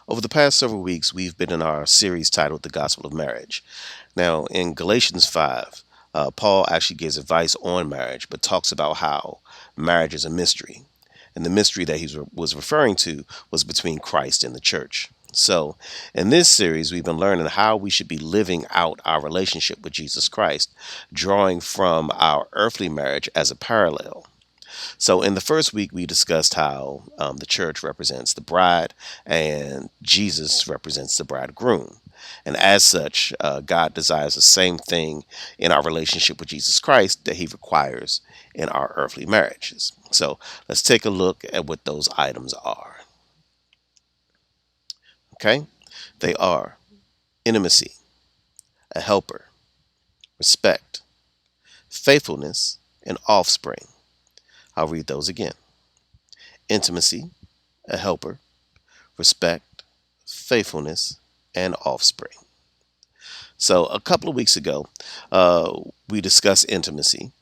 Over the past several weeks, we've been in our series titled The Gospel of Marriage. Now, in Galatians 5, Paul actually gives advice on marriage, but talks about how marriage is a mystery. And the mystery that was referring to was between Christ and the church. So, in this series, we've been learning how we should be living out our relationship with Jesus Christ, drawing from our earthly marriage as a parallel. So, in the first week, we discussed how the church represents the bride and Jesus represents the bridegroom. And as such, God desires the same thing in our relationship with Jesus Christ that he requires in our earthly marriages. So, let's take a look at what those items are. Okay? They are intimacy, a helper, respect, faithfulness, and offspring. I'll read those again. Intimacy, a helper, respect, faithfulness, and offspring. So, a couple of weeks ago, we discussed intimacy.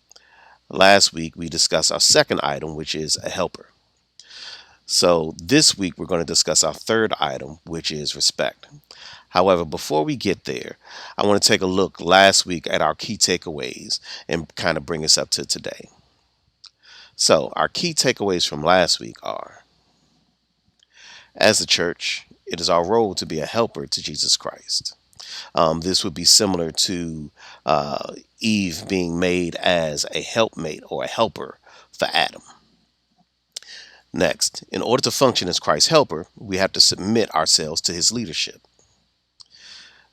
Last week, we discussed our second item, which is a helper. So, this week, we're going to discuss our third item, which is respect. However, before we get there, I want to take a look last week at our key takeaways and kind of bring us up to today. So, our key takeaways from last week are: as a church, it is our role to be a helper to Jesus Christ. This would be similar to Eve being made as a helpmate or a helper for Adam. Next, in order to function as Christ's helper, we have to submit ourselves to his leadership.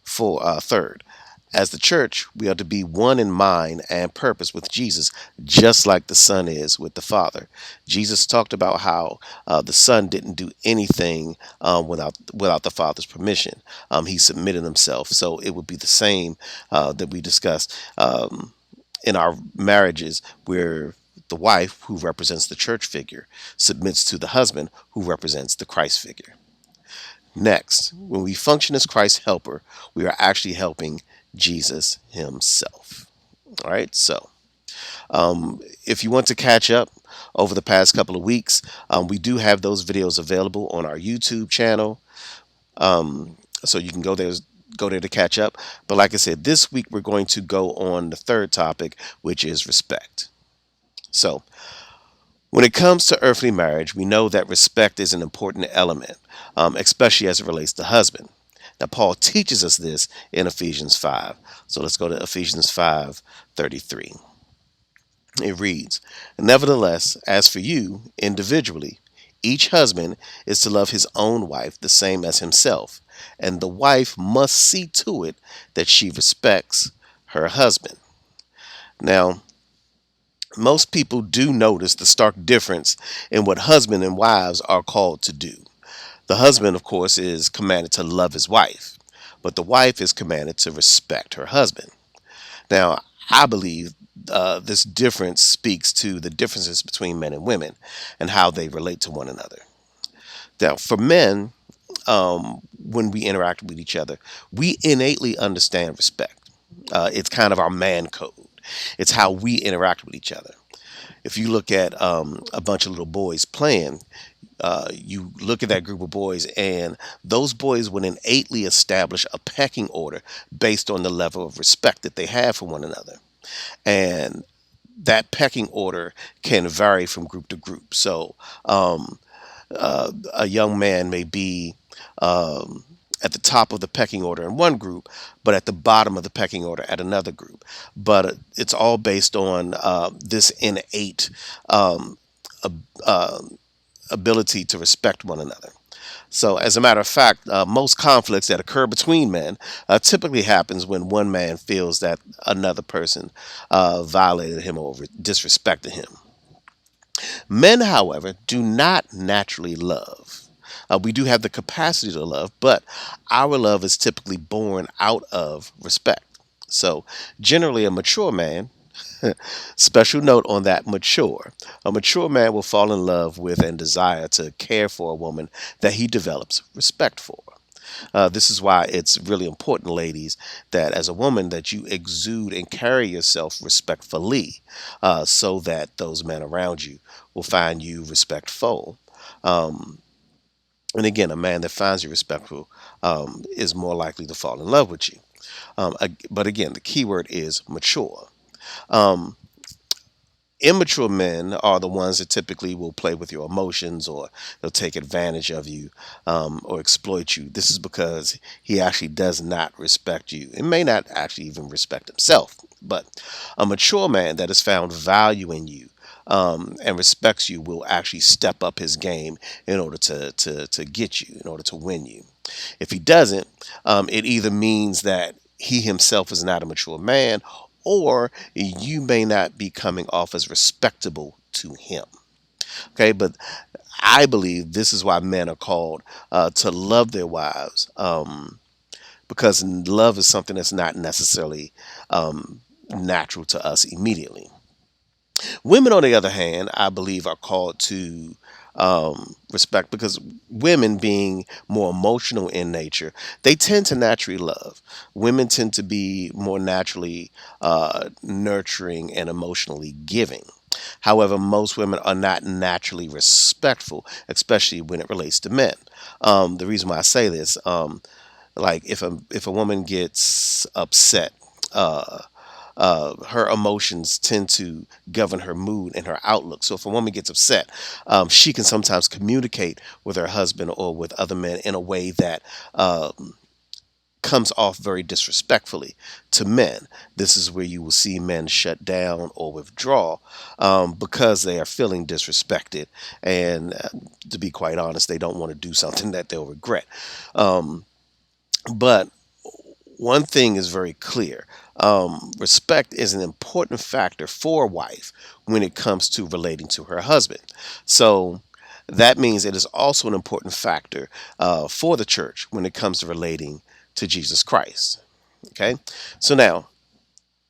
For third, as the church, we are to be one in mind and purpose with Jesus, just like the Son is with the Father. Jesus talked about how the Son didn't do anything without the Father's permission. He submitted himself. So it would be the same that we discussed in our marriages, where the wife, who represents the church figure, submits to the husband, who represents the Christ figure. Next, when we function as Christ's helper, we are actually helping Jesus himself. All right, so if you want to catch up over the past couple of weeks, we do have those videos available on our YouTube channel. So you can go there to catch up. But like I said, this week we're going to go on the third topic, which is respect. So, when it comes to earthly marriage, we know that respect is an important element, especially as it relates to husband. Now, Paul teaches us this in Ephesians 5. So let's go to Ephesians 5:33. It reads, "Nevertheless, as for you individually, each husband is to love his own wife the same as himself, and the wife must see to it that she respects her husband." Now, most people do notice the stark difference in what husband and wives are called to do. The husband, of course, is commanded to love his wife, but the wife is commanded to respect her husband. Now, I believe this difference speaks to the differences between men and women and how they relate to one another. Now, for men, when we interact with each other, we innately understand respect. It's kind of our man code. It's how we interact with each other. If you look at a bunch of little boys playing, you look at that group of boys, and those boys would innately establish a pecking order based on the level of respect that they have for one another. And that pecking order can vary from group to group. So a young man may be at the top of the pecking order in one group, but at the bottom of the pecking order at another group. But it's all based on this innate um, ab- uh, ability to respect one another. So, as a matter of fact, most conflicts that occur between men typically happens when one man feels that another person violated him or disrespected him. Men, however, do not naturally love. We do have the capacity to love, but our love is typically born out of respect. So, generally, a mature man, special note on that mature, a mature man will fall in love with and desire to care for a woman that he develops respect for. This is why it's really important, ladies, that as a woman that you exude and carry yourself respectfully, so that those men around you will find you respectful. Um, And again, a man that finds you respectful is more likely to fall in love with you. But again, the key word is mature. Um, Immature men are the ones that typically will play with your emotions, or they'll take advantage of you, or exploit you. This is because he actually does not respect you. It may not actually even respect himself. But a mature man that has found value in you and respects you will actually step up his game in order to get you, in order to win you. If he doesn't, it either means that he himself is not a mature man, or you may not be coming off as respectable to him. Okay, but I believe this is why men are called to love their wives, because love is something that's not necessarily natural to us immediately. Women, on the other hand, I believe are called to respect, because women, being more emotional in nature, they tend to naturally love. Women tend to be more naturally nurturing and emotionally giving. However, most women are not naturally respectful, especially when it relates to men. The reason why I say this, like if a woman gets upset, uh, her emotions tend to govern her mood and her outlook. So if a woman gets upset, she can sometimes communicate with her husband or with other men in a way that comes off very disrespectfully to men. This is where you will see men shut down or withdraw because they are feeling disrespected. And to be quite honest, they don't want to do something that they'll regret. Um, but one thing is very clear. Respect is an important factor for a wife when it comes to relating to her husband. So that means it is also an important factor for the church when it comes to relating to Jesus Christ. Okay. So now,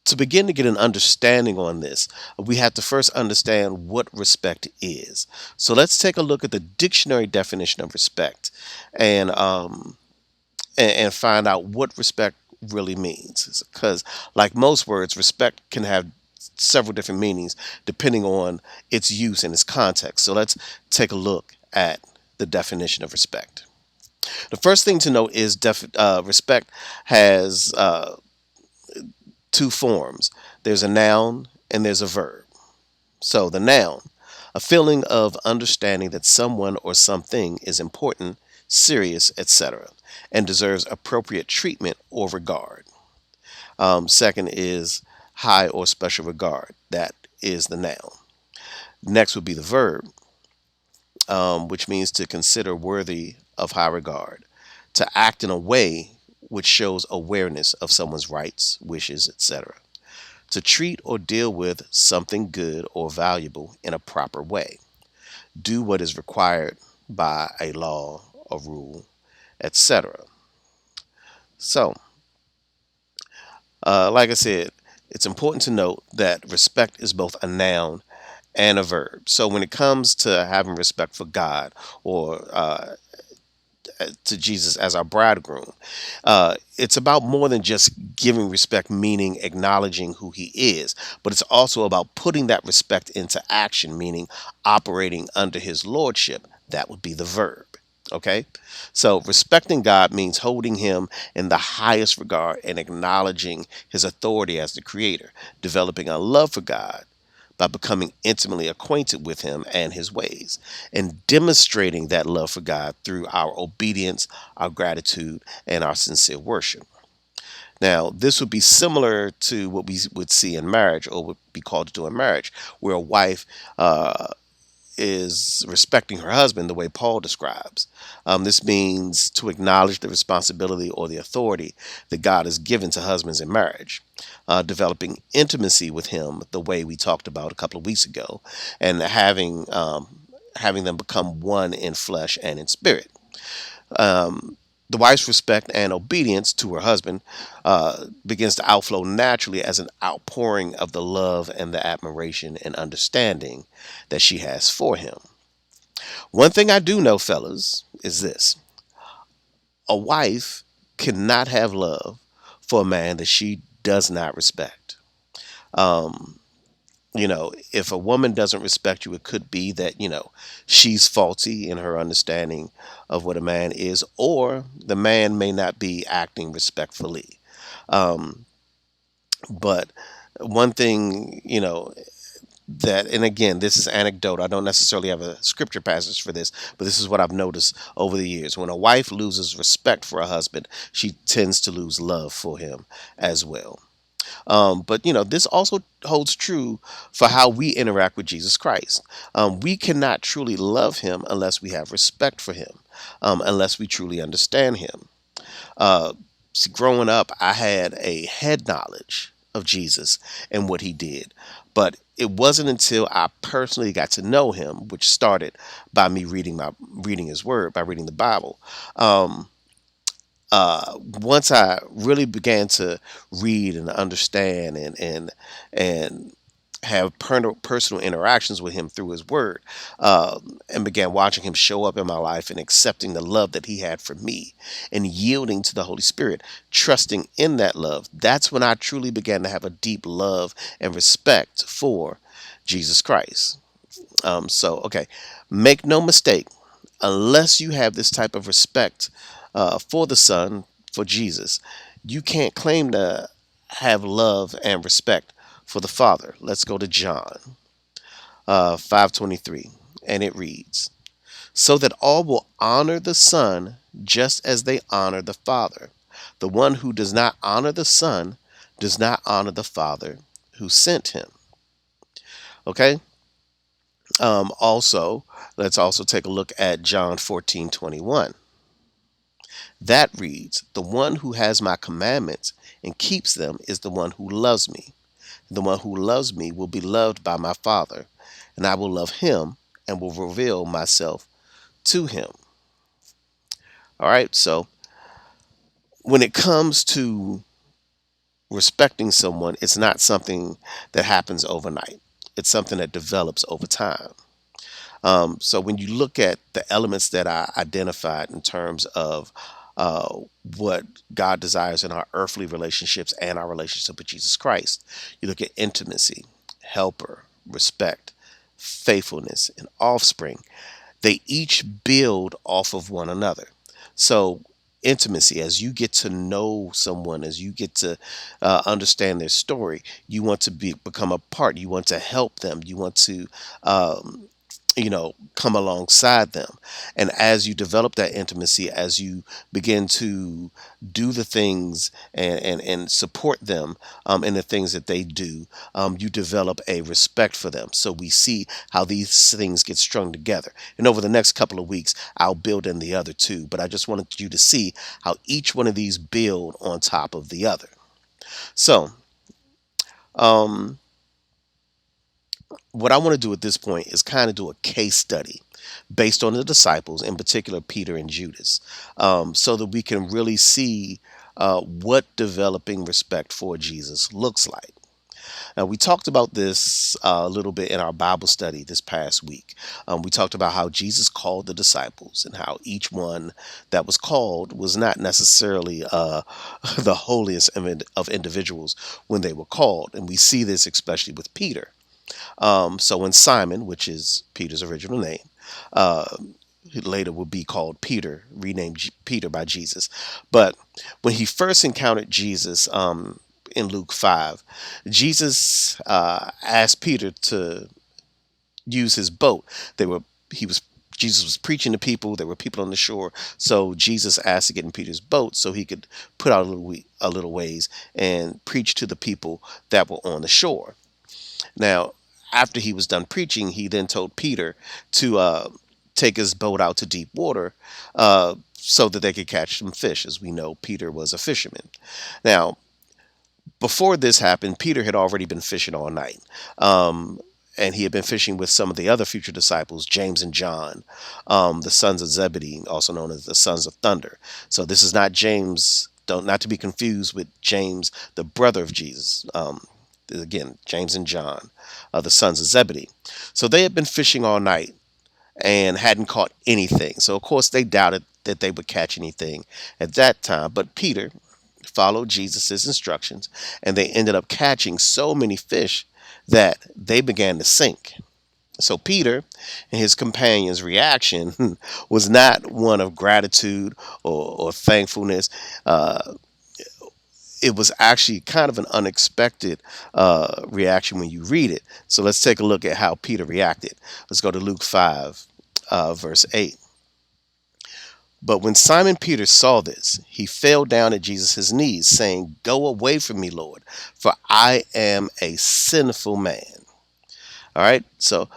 to begin to get an understanding on this, we have to first understand what respect is. So let's take a look at the dictionary definition of respect, and and find out what respect really means. Because, like most words, respect can have several different meanings depending on its use and its context. So let's take a look at the definition of respect. The first thing to note is respect has two forms. There's a noun and there's a verb. So the noun, a feeling of understanding that someone or something is important, serious, etc., and deserves appropriate treatment or regard. Second is high or special regard. That is the noun. Next would be the verb, which means to consider worthy of high regard, to act in a way which shows awareness of someone's rights, wishes, etc., to treat or deal with something good or valuable in a proper way, do what is required by a law, a rule, etc. So, like I said, it's important to note that respect is both a noun and a verb. So, when it comes to having respect for God, or to Jesus as our bridegroom, it's about more than just giving respect, meaning acknowledging who he is, but it's also about putting that respect into action, meaning operating under his lordship. That would be the verb. Okay. So respecting God means holding him in the highest regard and acknowledging his authority as the creator, developing a love for God by becoming intimately acquainted with him and his ways, and demonstrating that love for God through our obedience, our gratitude, and our sincere worship. Now, this would be similar to what we would see in marriage, or would be called to do in marriage, where a wife is respecting her husband the way Paul describes. This means to acknowledge the responsibility or the authority that God has given to husbands in marriage, developing intimacy with him the way we talked about a couple of weeks ago, and having them become one in flesh and in spirit. The wife's respect and obedience to her husband begins to outflow naturally as an outpouring of the love and the admiration and understanding that she has for him. One thing I do know, fellas, is this: a wife cannot have love for a man that she does not respect. Um, If a woman doesn't respect you, it could be that, she's faulty in her understanding of what a man is, or the man may not be acting respectfully. Um, but one thing, that, and again, this is anecdote. I don't necessarily have a scripture passage for this, but this is what I've noticed over the years. When a wife loses respect for a husband, she tends to lose love for him as well. But this also holds true for how we interact with Jesus Christ. We cannot truly love him unless we have respect for him, unless we truly understand him. Uh, See, growing up, I had a head knowledge of Jesus and what he did, but it wasn't until I personally got to know him, which started by me reading his word, by reading the Bible. Um, Once I really began to read and understand and have personal interactions with him through his word, and began watching him show up in my life and accepting the love that he had for me and yielding to the Holy Spirit, trusting in that love, that's when I truly began to have a deep love and respect for Jesus Christ. Okay, make no mistake, unless you have this type of respect for the Son, for Jesus, you can't claim to have love and respect for the Father. Let's go to John 5:23, and it reads, "So that all will honor the Son just as they honor the Father. The one who does not honor the Son does not honor the Father who sent him." Okay. Also, let's also take a look at John 14:21. That reads, "The one who has my commandments and keeps them is the one who loves me. The one who loves me will be loved by my Father, and I will love him and will reveal myself to him." All right. So when it comes to respecting someone, it's not something that happens overnight. It's something that develops over time. So when you look at the elements that I identified in terms of uh, what God desires in our earthly relationships and our relationship with Jesus Christ, you look at intimacy, helper, respect, faithfulness, and offspring. They each build off of one another. So intimacy, as you get to know someone, as you get to understand their story, you want to become a part, you want to help them, you want to um, come alongside them. And as you develop that intimacy, as you begin to do the things and support them in the things that they do, you develop a respect for them. So we see how these things get strung together. And over the next couple of weeks, I'll build in the other two. But I just wanted you to see how each one of these build on top of the other. So, um, what I want to do at this point is kind of do a case study based on the disciples, in particular Peter and Judas, so that we can really see what developing respect for Jesus looks like. Now, we talked about this a little bit in our Bible study this past week. We talked about how Jesus called the disciples and how each one that was called was not necessarily the holiest of individuals when they were called. And we see this especially with Peter. So when Simon, which is Peter's original name, uh, who later would be called Peter, renamed Peter by Jesus. But when he first encountered Jesus in Luke 5, Jesus asked Peter to use his boat. They were he was Jesus was preaching to people. There were people on the shore, so Jesus asked to get in Peter's boat so he could put out a little ways and preach to the people that were on the shore. Now, after he was done preaching, he then told Peter to take his boat out to deep water so that they could catch some fish. As we know, Peter was a fisherman. Now, before this happened, Peter had already been fishing all night. And he had been fishing with some of the other future disciples, James and John, the sons of Zebedee, also known as the sons of thunder. So this is not James, don't not to be confused with James, the brother of Jesus. Again, James and John, the sons of Zebedee. So they had been fishing all night and hadn't caught anything. So of course they doubted that they would catch anything at that time. But Peter followed Jesus' instructions, and they ended up catching so many fish that they began to sink. So Peter and his companions' reaction was not one of gratitude or thankfulness. Uh, it was actually kind of an unexpected reaction when you read it. So let's take a look at how Peter reacted. Let's go to Luke 5, verse 8. But when Simon Peter saw this, he fell down at Jesus' knees, saying, "Go away from me, Lord, for I am a sinful man." All right. So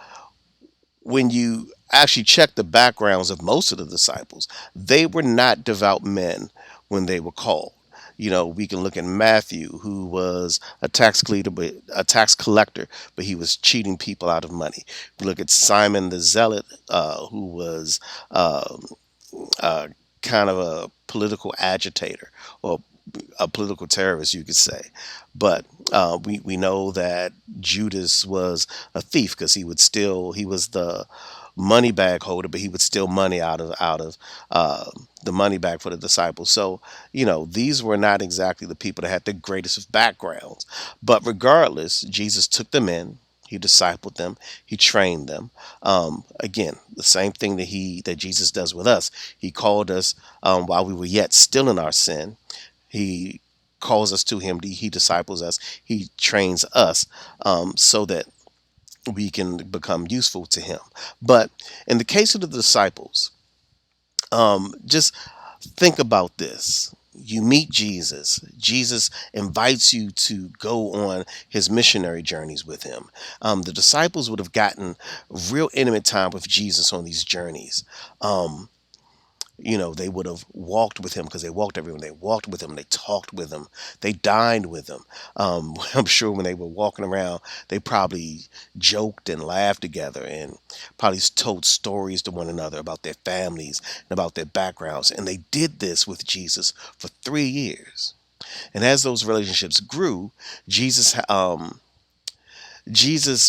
when you actually check the backgrounds of most of the disciples, they were not devout men when they were called. We can look at Matthew, who was a tax collector, but he was cheating people out of money. We look at Simon the Zealot, who was um, uh, kind of a political agitator or a political terrorist, you could say. But we know that Judas was a thief because he was the money bag holder, but he would steal money out of the money bag for the disciples. So these were not exactly the people that had the greatest of backgrounds. But regardless, Jesus took them in. He discipled them. He trained them. Again, the same thing that Jesus does with us. He called us while we were yet still in our sin. He calls us to him. He disciples us. He trains us so that we can become useful to him. But in the case of the disciples, just think about this. You meet Jesus. Jesus invites you to go on his missionary journeys with him. The disciples would have gotten real intimate time with Jesus on these journeys. Um, they would have walked with him because they walked everyone. They walked with him. They talked with him. They dined with him. I'm sure when they were walking around, they probably joked and laughed together and probably told stories to one another about their families and about their backgrounds. And they did this with Jesus for 3 years. And as those relationships grew, Jesus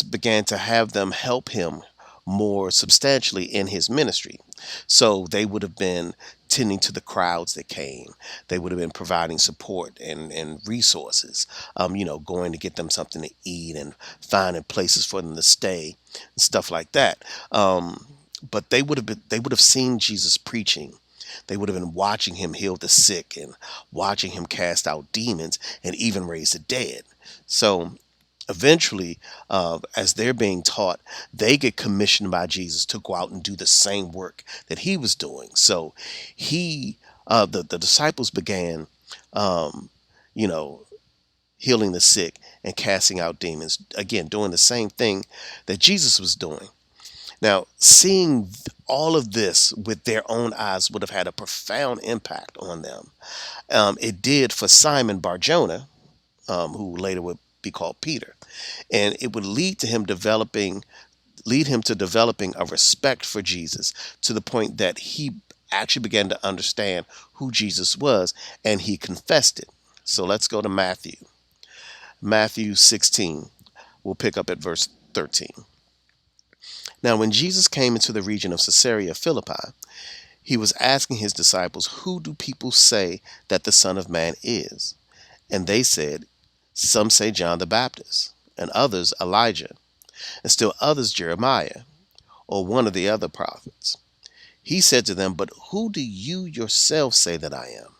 began to have them help him more substantially in his ministry. So they would have been tending to the crowds that came. They would have been providing support and resources, going to get them something to eat and finding places for them to stay and stuff like that. But they would have seen Jesus preaching. They would have been watching him heal the sick and watching him cast out demons and even raise the dead. So eventually, as they're being taught, they get commissioned by Jesus to go out and do the same work that he was doing. So the disciples began, um, you know, healing the sick and casting out demons. Again, doing the same thing that Jesus was doing. Now, seeing all of this with their own eyes would have had a profound impact on them. It did for Simon Barjona, who later would be called Peter, and it would lead him to developing a respect for Jesus to the point that he actually began to understand who Jesus was, and he confessed it. So let's go to Matthew 16. We'll pick up at verse 13. Now, when Jesus came into the region of Caesarea Philippi, he was asking his disciples, "Who do people say that the Son of Man is?" And they said, "Some say John the Baptist, and others Elijah, and still others Jeremiah, or one of the other prophets." He said to them, "But who do you yourselves say that I am?"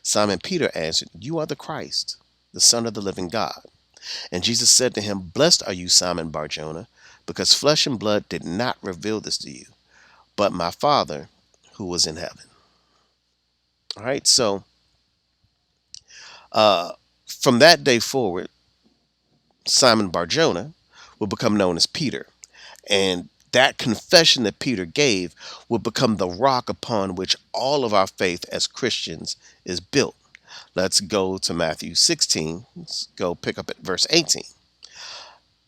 Simon Peter answered, "You are the Christ, the Son of the living God." And Jesus said to him, "Blessed are you, Simon Barjona, because flesh and blood did not reveal this to you, but my Father who was in heaven." All right, so uh, from that day forward, Simon Barjona will become known as Peter. And that confession that Peter gave will become the rock upon which all of our faith as Christians is built. Let's go to Matthew 16. Let's go pick up at verse 18.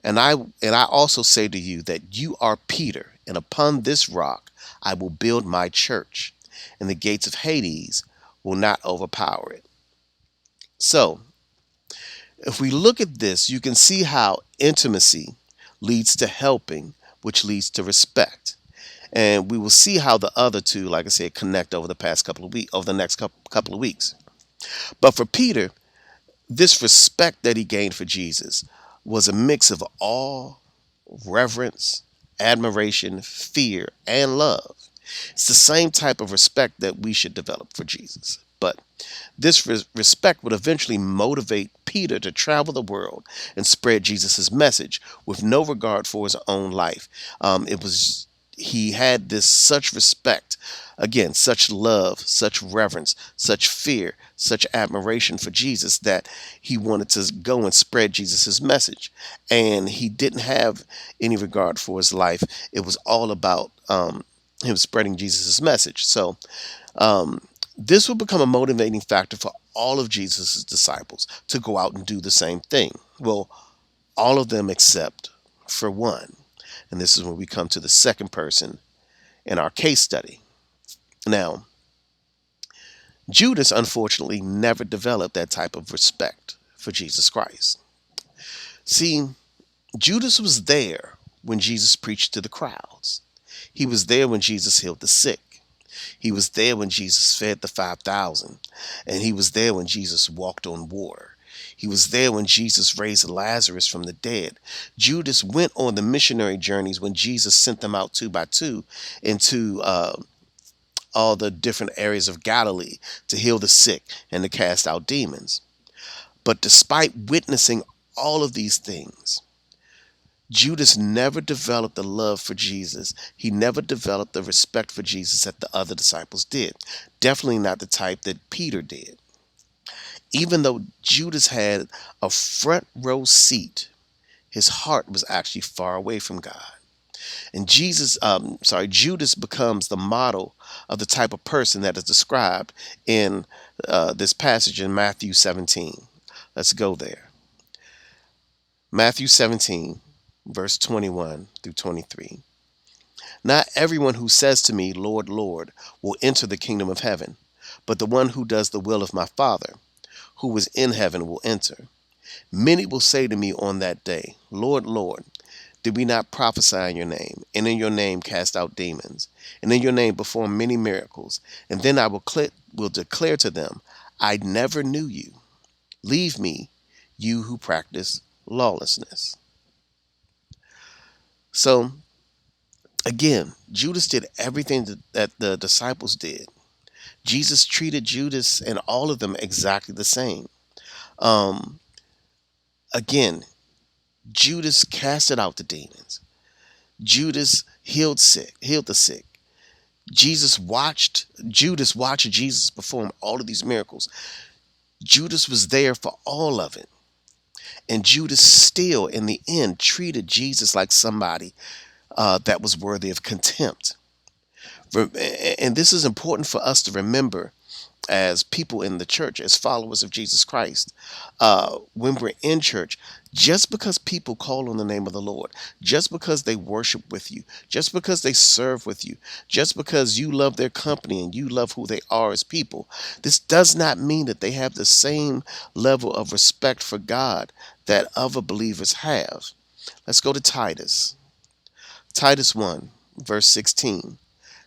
And I also say to you that you are Peter, and upon this rock I will build my church, and the gates of Hades will not overpower it. So, if we look at this, you can see how intimacy leads to helping, which leads to respect. And we will see how the other two, like I said, connect over the next couple of weeks. But for Peter, this respect that he gained for Jesus was a mix of awe, reverence, admiration, fear, and love. It's the same type of respect that we should develop for Jesus. But this respect would eventually motivate Peter to travel the world and spread Jesus' message with no regard for his own life. It was He had this such respect, again, such love, such reverence, such fear, such admiration for Jesus that he wanted to go and spread Jesus' message. And he didn't have any regard for his life. It was all about him spreading Jesus' message. So this will become a motivating factor for all of Jesus' disciples to go out and do the same thing. Well, all of them except for one. And this is when we come to the second person in our case study. Now, Judas unfortunately never developed that type of respect for Jesus Christ. See, Judas was there when Jesus preached to the crowds. He was there when Jesus healed the sick. He was there when Jesus fed the 5,000, and he was there when Jesus walked on water. He was there when Jesus raised Lazarus from the dead. Judas went on the missionary journeys when Jesus sent them out two by two into all the different areas of Galilee to heal the sick and to cast out demons. But despite witnessing all of these things, Judas never developed the love for Jesus. He never developed the respect for Jesus that the other disciples did. Definitely not the type that Peter did. Even though Judas had a front row seat, his heart was actually far away from God. And Judas becomes the model of the type of person that is described in this passage in Matthew 17. Let's go there. Matthew 17, verse 21 through 23. Not everyone who says to me, Lord, Lord, will enter the kingdom of heaven, but the one who does the will of my Father, who is in heaven, will enter. Many will say to me on that day, Lord, Lord, did we not prophesy in your name, and in your name cast out demons, and in your name perform many miracles? And then I will declare to them, I never knew you. Leave me, you who practice lawlessness. So, again, Judas did everything that the disciples did. Jesus treated Judas and all of them exactly the same. Um, again, Judas casted out the demons. Judas healed the sick. Judas watched Jesus perform all of these miracles. Judas was there for all of it. And Judas still, in the end, treated Jesus like somebody that was worthy of contempt. And this is important for us to remember as people in the church, as followers of Jesus Christ. When we're in church, just because people call on the name of the Lord, just because they worship with you, just because they serve with you, just because you love their company and you love who they are as people, this does not mean that they have the same level of respect for God that other believers have. Let's go to Titus. Titus 1, verse 16.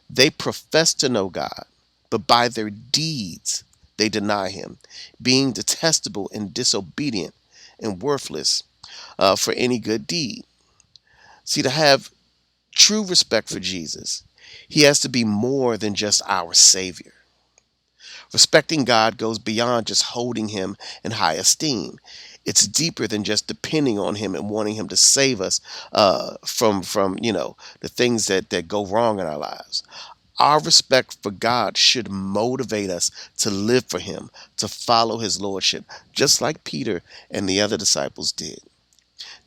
They profess to know God, but by their deeds they deny him, being detestable and disobedient and worthless for any good deed. See, to have true respect for Jesus, he has to be more than just our Savior. Respecting God goes beyond just holding him in high esteem. It's deeper than just depending on him and wanting him to save us from the things that go wrong in our lives. Our respect for God should motivate us to live for him, to follow his lordship, just like Peter and the other disciples did.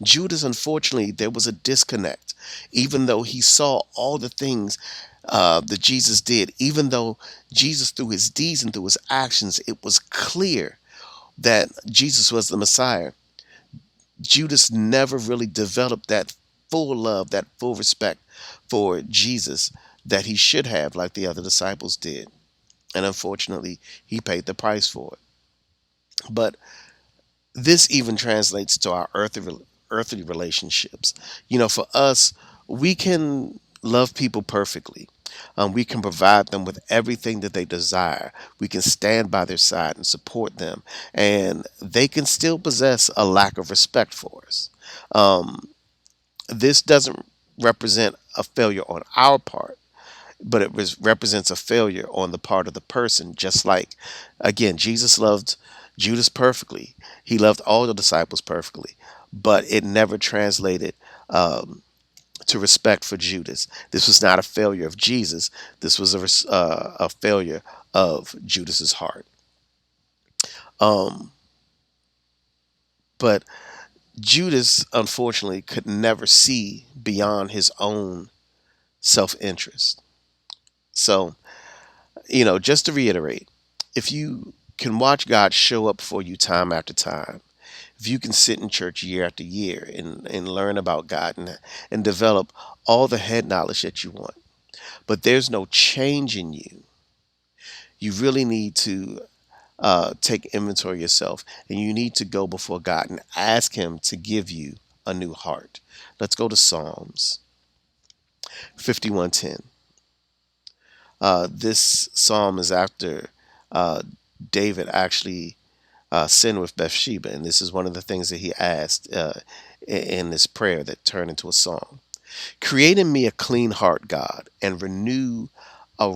Judas, unfortunately, there was a disconnect. Even though he saw all the things that Jesus did, even though Jesus, through his deeds and through his actions, it was clear that Jesus was the Messiah, Judas never really developed that full love, that full respect for Jesus that he should have, like the other disciples did. And unfortunately, he paid the price for it. But this even translates to our earthly relationships. For us, we can love people perfectly. We can provide them with everything that they desire. We can stand by their side and support them, and they can still possess a lack of respect for us. Um, this doesn't represent a failure on our part, but it represents a failure on the part of the person. Just like, again, Jesus loved Judas perfectly, he loved all the disciples perfectly, but it never translated to respect for Judas. This was not a failure of Jesus. This was a failure of Judas's heart. Um, but Judas, unfortunately, could never see beyond his own self interest. So, just to reiterate, if you can watch God show up for you time after time, if you can sit in church year after year and learn about God and develop all the head knowledge that you want, but there's no change in you, you really need to take inventory of yourself, and you need to go before God and ask Him to give you a new heart. Let's go to Psalms 51:10. This psalm is after uh, David actually sinned with Bathsheba, and this is one of the things that he asked in this prayer that turned into a song. Create in me a clean heart, God, and renew a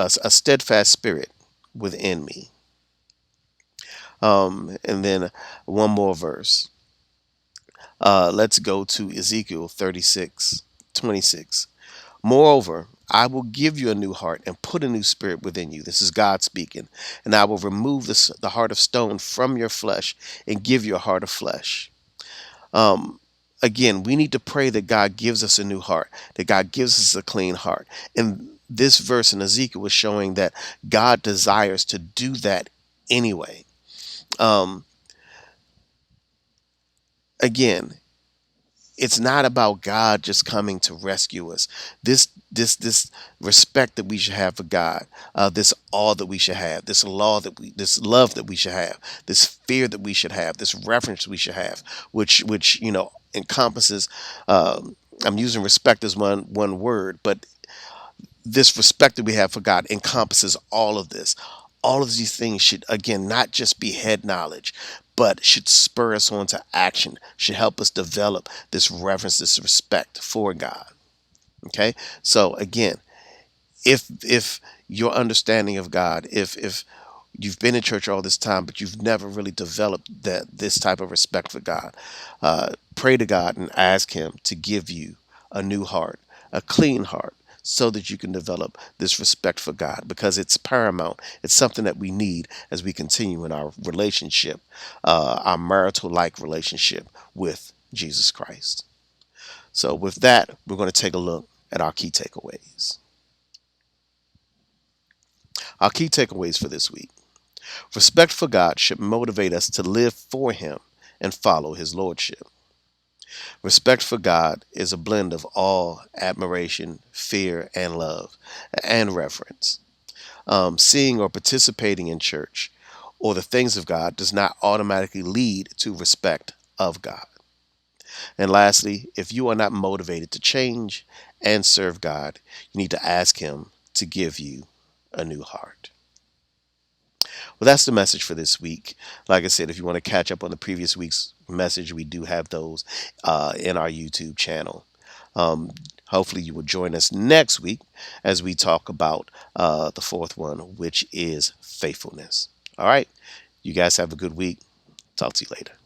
steadfast spirit within me. And then one more verse. Let's go to Ezekiel 36:26. Moreover, I will give you a new heart and put a new spirit within you. This is God speaking. And I will remove the heart of stone from your flesh and give you a heart of flesh. Um, Again, we need to pray that God gives us a new heart, that God gives us a clean heart. And this verse in Ezekiel was showing that God desires to do that anyway. Um, again, it's not about God just coming to rescue us. This respect that we should have for God, this awe that we should have, this love that we should have, this fear that we should have, this reverence we should have, which encompasses. I'm using respect as one word, but this respect that we have for God encompasses all of this. All of these things should, again, not just be head knowledge, but should spur us on to action, should help us develop this reverence, this respect for God. Okay? So, again, if your understanding of God, if you've been in church all this time, but you've never really developed this type of respect for God, pray to God and ask Him to give you a new heart, a clean heart, so that you can develop this respect for God, because it's paramount. It's something that we need as we continue in our relationship, our marital like relationship with Jesus Christ. So, with that, we're going to take a look at our key takeaways. Our key takeaways for this week: respect for God should motivate us to live for Him and follow His Lordship. Respect for God is a blend of awe, admiration, fear, and love, and reverence. Seeing or participating in church or the things of God does not automatically lead to respect of God. And lastly, if you are not motivated to change and serve God, you need to ask Him to give you a new heart. Well, that's the message for this week. Like I said, if you want to catch up on the previous week's message, we do have those in our YouTube channel. Um, Hopefully, you will join us next week as we talk about the fourth one, which is faithfulness. All right. You guys have a good week. Talk to you later.